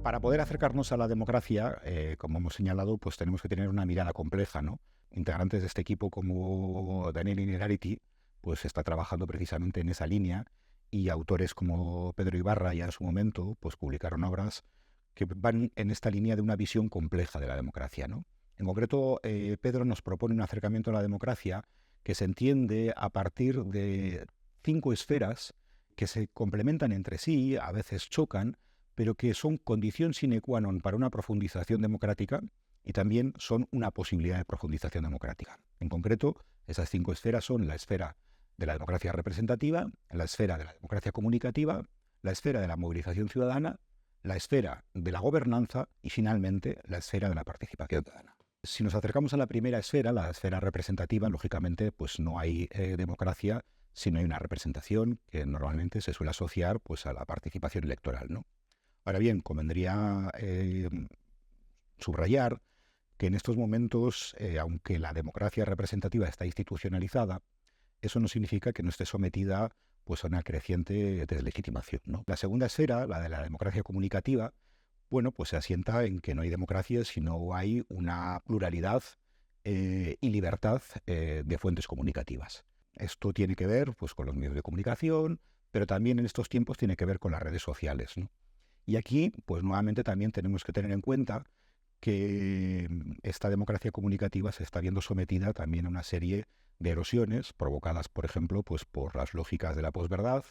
Para poder acercarnos a la democracia, como hemos señalado, pues tenemos que tener una mirada compleja, ¿no? Integrantes de este equipo como Daniel Innerarity, pues está trabajando precisamente en esa línea, y autores como Pedro Ibarra ya en su momento pues publicaron obras que van en esta línea de una visión compleja de la democracia, ¿no? En concreto, Pedro nos propone un acercamiento a la democracia que se entiende a partir de 5 esferas que se complementan entre sí, a veces chocan, pero que son condición sine qua non para una profundización democrática y también son una posibilidad de profundización democrática. En concreto, esas 5 esferas son la esfera de la democracia representativa, la esfera de la democracia comunicativa, la esfera de la movilización ciudadana, la esfera de la gobernanza y, finalmente, la esfera de la participación ciudadana. Si nos acercamos a la primera esfera, la esfera representativa, lógicamente, pues no hay democracia si no hay una representación que normalmente se suele asociar pues a la participación electoral, ¿no? Ahora bien, convendría subrayar que en estos momentos, aunque la democracia representativa está institucionalizada, eso no significa que no esté sometida pues, a una creciente deslegitimación, ¿no? La segunda esfera, la de la democracia comunicativa, bueno, pues se asienta en que no hay democracia si no hay una pluralidad y libertad de fuentes comunicativas. Esto tiene que ver pues, con los medios de comunicación, pero también en estos tiempos tiene que ver con las redes sociales, ¿no? Y aquí, pues nuevamente también tenemos que tener en cuenta que esta democracia comunicativa se está viendo sometida también a una serie de erosiones provocadas, por ejemplo, pues por las lógicas de la posverdad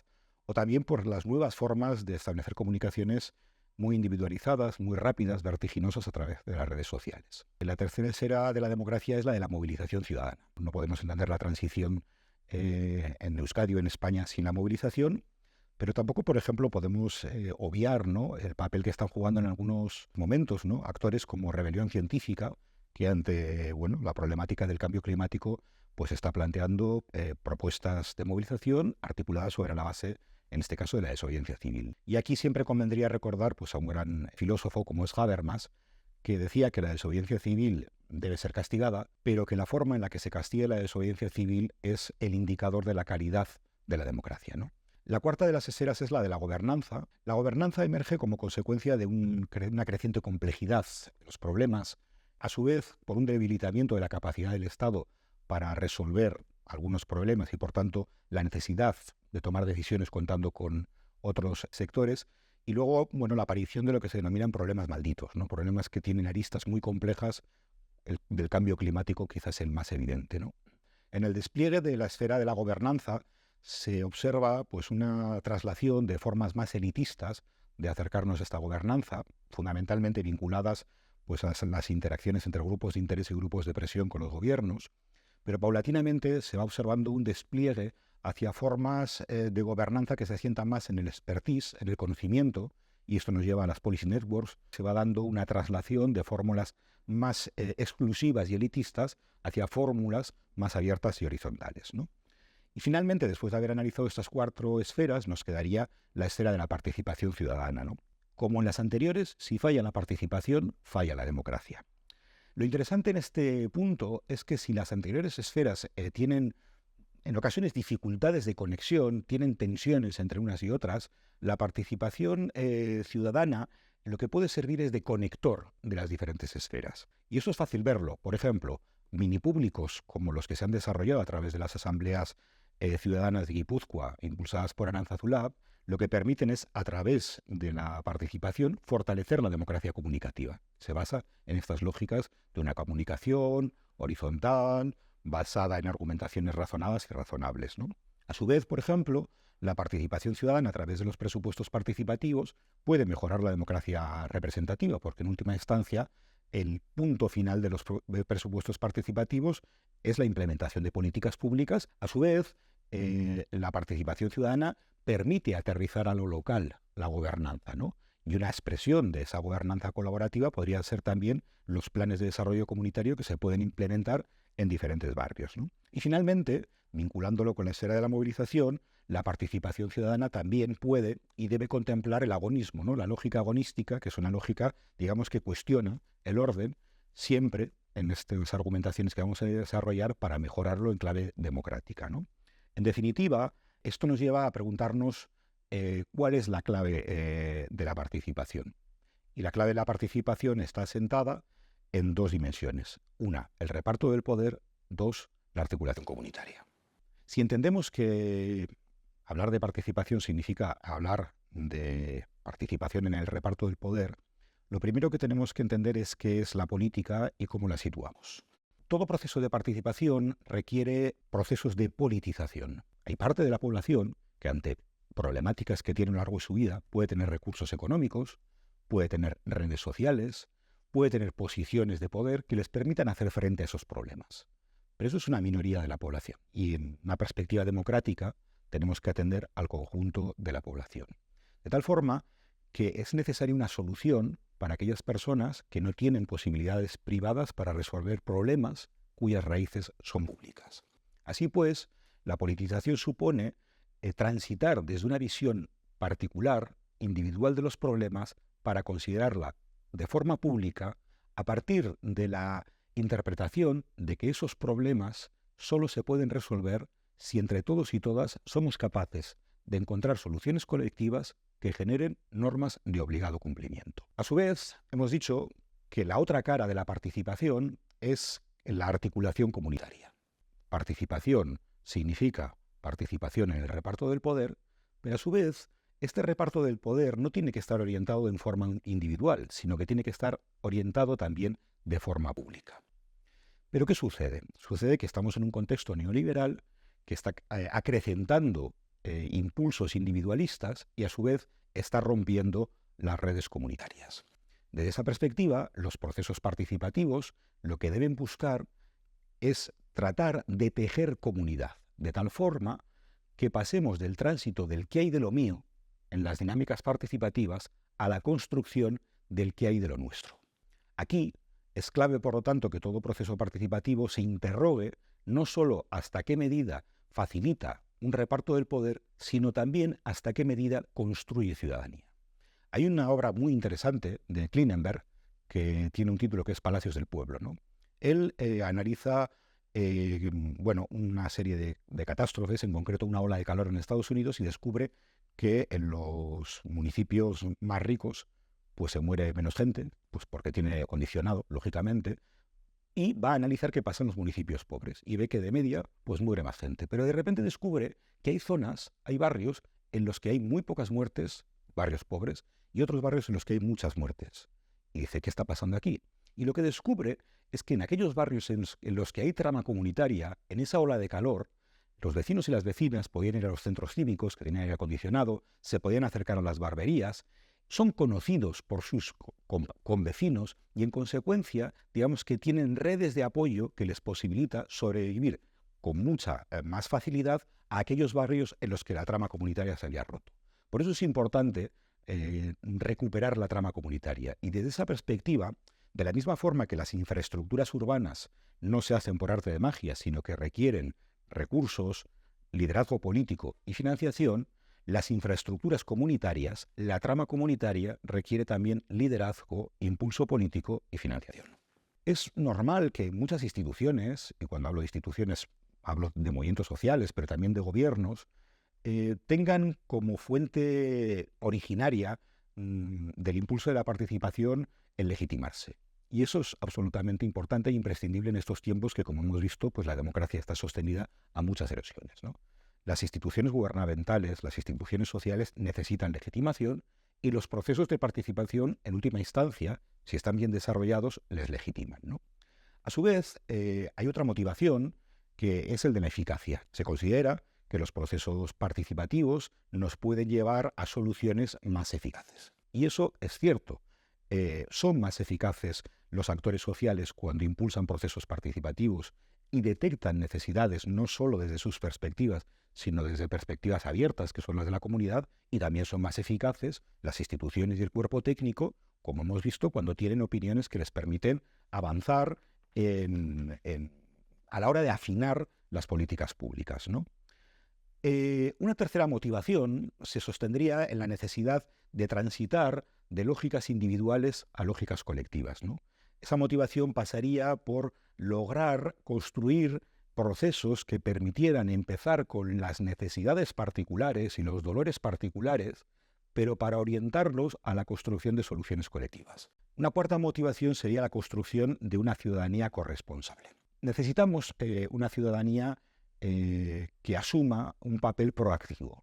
o también por las nuevas formas de establecer comunicaciones muy individualizadas, muy rápidas, vertiginosas a través de las redes sociales. La tercera esfera de la democracia es la de la movilización ciudadana. No podemos entender la transición en Euskadi o en España sin la movilización, pero tampoco, por ejemplo, podemos obviar, ¿no?, el papel que están jugando en algunos momentos, ¿no?, actores como Rebelión Científica, que ante la problemática del cambio climático pues está planteando propuestas de movilización articuladas sobre la base, en este caso, de la desobediencia civil. Y aquí siempre convendría recordar pues, a un gran filósofo como es Habermas, que decía que la desobediencia civil debe ser castigada, pero que la forma en la que se castigue la desobediencia civil es el indicador de la calidad de la democracia, ¿no? La cuarta de las esferas es la de la gobernanza. La gobernanza emerge como consecuencia de una creciente complejidad de los problemas, a su vez por un debilitamiento de la capacidad del Estado para resolver algunos problemas y, por tanto, la necesidad de tomar decisiones contando con otros sectores, y luego, la aparición de lo que se denominan problemas malditos, ¿no? Problemas que tienen aristas muy complejas, del cambio climático quizás el más evidente, ¿no? En el despliegue de la esfera de la gobernanza se observa pues, una traslación de formas más elitistas de acercarnos a esta gobernanza, fundamentalmente vinculadas pues, a las interacciones entre grupos de interés y grupos de presión con los gobiernos, pero paulatinamente se va observando un despliegue hacia formas de gobernanza que se asientan más en el expertise, en el conocimiento, y esto nos lleva a las policy networks. Se va dando una traslación de fórmulas más exclusivas y elitistas hacia fórmulas más abiertas y horizontales, ¿no? Y finalmente, después de haber analizado estas 4 esferas, nos quedaría la esfera de la participación ciudadana, ¿no? Como en las anteriores, si falla la participación, falla la democracia. Lo interesante en este punto es que si las anteriores esferas tienen en ocasiones dificultades de conexión, tienen tensiones entre unas y otras, la participación ciudadana lo que puede servir es de conector de las diferentes esferas. Y eso es fácil verlo. Por ejemplo, mini públicos como los que se han desarrollado a través de las asambleas ciudadanas de Guipúzcoa, impulsadas por Aranzazú, lo que permiten es, a través de la participación, fortalecer la democracia comunicativa. Se basa en estas lógicas de una comunicación horizontal, basada en argumentaciones razonadas y razonables, ¿no? A su vez, por ejemplo, la participación ciudadana a través de los presupuestos participativos puede mejorar la democracia representativa, porque en última instancia el punto final de los presupuestos participativos es la implementación de políticas públicas. A su vez, la participación ciudadana permite aterrizar a lo local la gobernanza, ¿no? Y una expresión de esa gobernanza colaborativa podrían ser también los planes de desarrollo comunitario que se pueden implementar en diferentes barrios, ¿no? Y finalmente, vinculándolo con la esfera de la movilización, la participación ciudadana también puede y debe contemplar el agonismo, ¿no? La lógica agonística, que es una lógica, digamos, que cuestiona el orden, siempre en estas argumentaciones que vamos a desarrollar para mejorarlo en clave democrática, ¿no? En definitiva, esto nos lleva a preguntarnos cuál es la clave de la participación. Y la clave de la participación está asentada en dos dimensiones. Una, el reparto del poder. Dos, la articulación comunitaria. Si entendemos que hablar de participación significa hablar de participación en el reparto del poder, lo primero que tenemos que entender es qué es la política y cómo la situamos. Todo proceso de participación requiere procesos de politización. Hay parte de la población que ante problemáticas que tiene a lo largo de su vida puede tener recursos económicos, puede tener redes sociales, puede tener posiciones de poder que les permitan hacer frente a esos problemas. Pero eso es una minoría de la población y en una perspectiva democrática tenemos que atender al conjunto de la población. De tal forma que es necesaria una solución para aquellas personas que no tienen posibilidades privadas para resolver problemas cuyas raíces son públicas. Así pues, la politización supone transitar desde una visión particular, individual de los problemas, para considerarla de forma pública a partir de la interpretación de que esos problemas solo se pueden resolver si entre todos y todas somos capaces de encontrar soluciones colectivas que generen normas de obligado cumplimiento. A su vez, hemos dicho que la otra cara de la participación es la articulación comunitaria. Participación significa participación en el reparto del poder, pero a su vez, este reparto del poder no tiene que estar orientado en forma individual, sino que tiene que estar orientado también de forma pública. ¿Pero qué sucede? Sucede que estamos en un contexto neoliberal que está acrecentando impulsos individualistas y a su vez está rompiendo las redes comunitarias. Desde esa perspectiva, los procesos participativos lo que deben buscar es tratar de tejer comunidad, de tal forma que pasemos del tránsito del qué hay de lo mío en las dinámicas participativas a la construcción del qué hay de lo nuestro. Aquí es clave, por lo tanto, que todo proceso participativo se interrogue no solo hasta qué medida facilita un reparto del poder, sino también hasta qué medida construye ciudadanía. Hay una obra muy interesante de Klinenberg que tiene un título que es Palacios del Pueblo, ¿no? Él analiza una serie de catástrofes, en concreto una ola de calor en Estados Unidos, y descubre que en los municipios más ricos pues se muere menos gente, pues porque tiene aire acondicionado, lógicamente, y va a analizar qué pasa en los municipios pobres y ve que de media pues muere más gente. Pero de repente descubre que hay zonas, hay barrios en los que hay muy pocas muertes, barrios pobres, y otros barrios en los que hay muchas muertes. Y dice, ¿qué está pasando aquí? Y lo que descubre es que en aquellos barrios en los que hay trama comunitaria, en esa ola de calor, los vecinos y las vecinas podían ir a los centros cívicos que tenían aire acondicionado, se podían acercar a las barberías, son conocidos por sus convecinos y en consecuencia, digamos que tienen redes de apoyo que les posibilita sobrevivir con mucha más facilidad a aquellos barrios en los que la trama comunitaria se había roto. Por eso es importante recuperar la trama comunitaria y desde esa perspectiva, de la misma forma que las infraestructuras urbanas no se hacen por arte de magia, sino que requieren recursos, liderazgo político y financiación, las infraestructuras comunitarias, la trama comunitaria requiere también liderazgo, impulso político y financiación. Es normal que muchas instituciones, y cuando hablo de instituciones hablo de movimientos sociales, pero también de gobiernos, tengan como fuente originaria del impulso de la participación el legitimarse. Y eso es absolutamente importante e imprescindible en estos tiempos que, como hemos visto, pues la democracia está sostenida a muchas erosiones, ¿no? Las instituciones gubernamentales, las instituciones sociales necesitan legitimación y los procesos de participación, en última instancia, si están bien desarrollados, les legitiman, ¿no? A su vez, hay otra motivación que es el de la eficacia. Se considera que los procesos participativos nos pueden llevar a soluciones más eficaces. Y eso es cierto. Son más eficaces los actores sociales cuando impulsan procesos participativos y detectan necesidades no solo desde sus perspectivas, sino desde perspectivas abiertas, que son las de la comunidad, y también son más eficaces las instituciones y el cuerpo técnico, como hemos visto, cuando tienen opiniones que les permiten avanzar a la hora de afinar las políticas públicas, ¿no? Una tercera motivación se sostendría en la necesidad de transitar de lógicas individuales a lógicas colectivas, ¿no? Esa motivación pasaría por lograr construir procesos que permitieran empezar con las necesidades particulares y los dolores particulares pero para orientarlos a la construcción de soluciones colectivas. Una cuarta motivación sería la construcción de una ciudadanía corresponsable. Necesitamos una ciudadanía que asuma un papel proactivo.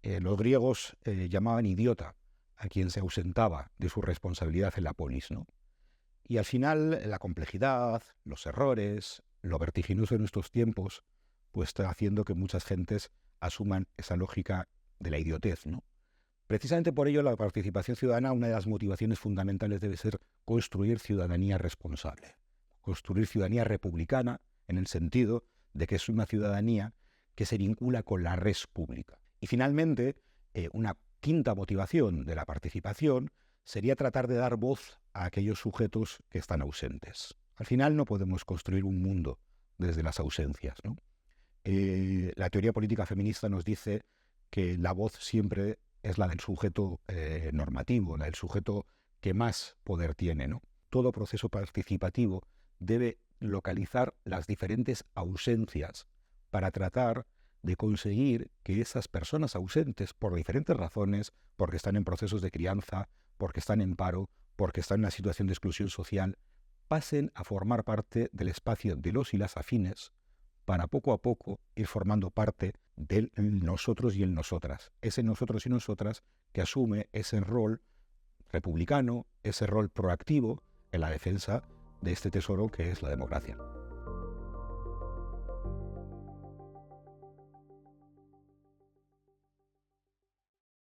Los griegos llamaban idiota a quien se ausentaba de su responsabilidad en la polis, ¿no? Y al final la complejidad, los errores, lo vertiginoso de nuestros tiempos, pues está haciendo que muchas gentes asuman esa lógica de la idiotez, ¿no? Precisamente por ello la participación ciudadana, una de las motivaciones fundamentales debe ser construir ciudadanía responsable, construir ciudadanía republicana en el sentido de que es una ciudadanía que se vincula con la res pública. Y finalmente, una quinta motivación de la participación sería tratar de dar voz a aquellos sujetos que están ausentes. Al final no podemos construir un mundo desde las ausencias, ¿no? La teoría política feminista nos dice que la voz siempre es la del sujeto normativo, la del sujeto que más poder tiene, ¿no? Todo proceso participativo debe localizar las diferentes ausencias para tratar de conseguir que esas personas ausentes, por diferentes razones, porque están en procesos de crianza, porque están en paro, porque están en una situación de exclusión social, pasen a formar parte del espacio de los y las afines, para poco a poco ir formando parte del nosotros y el nosotras. Ese nosotros y nosotras que asume ese rol republicano, ese rol proactivo en la defensa de este tesoro que es la democracia.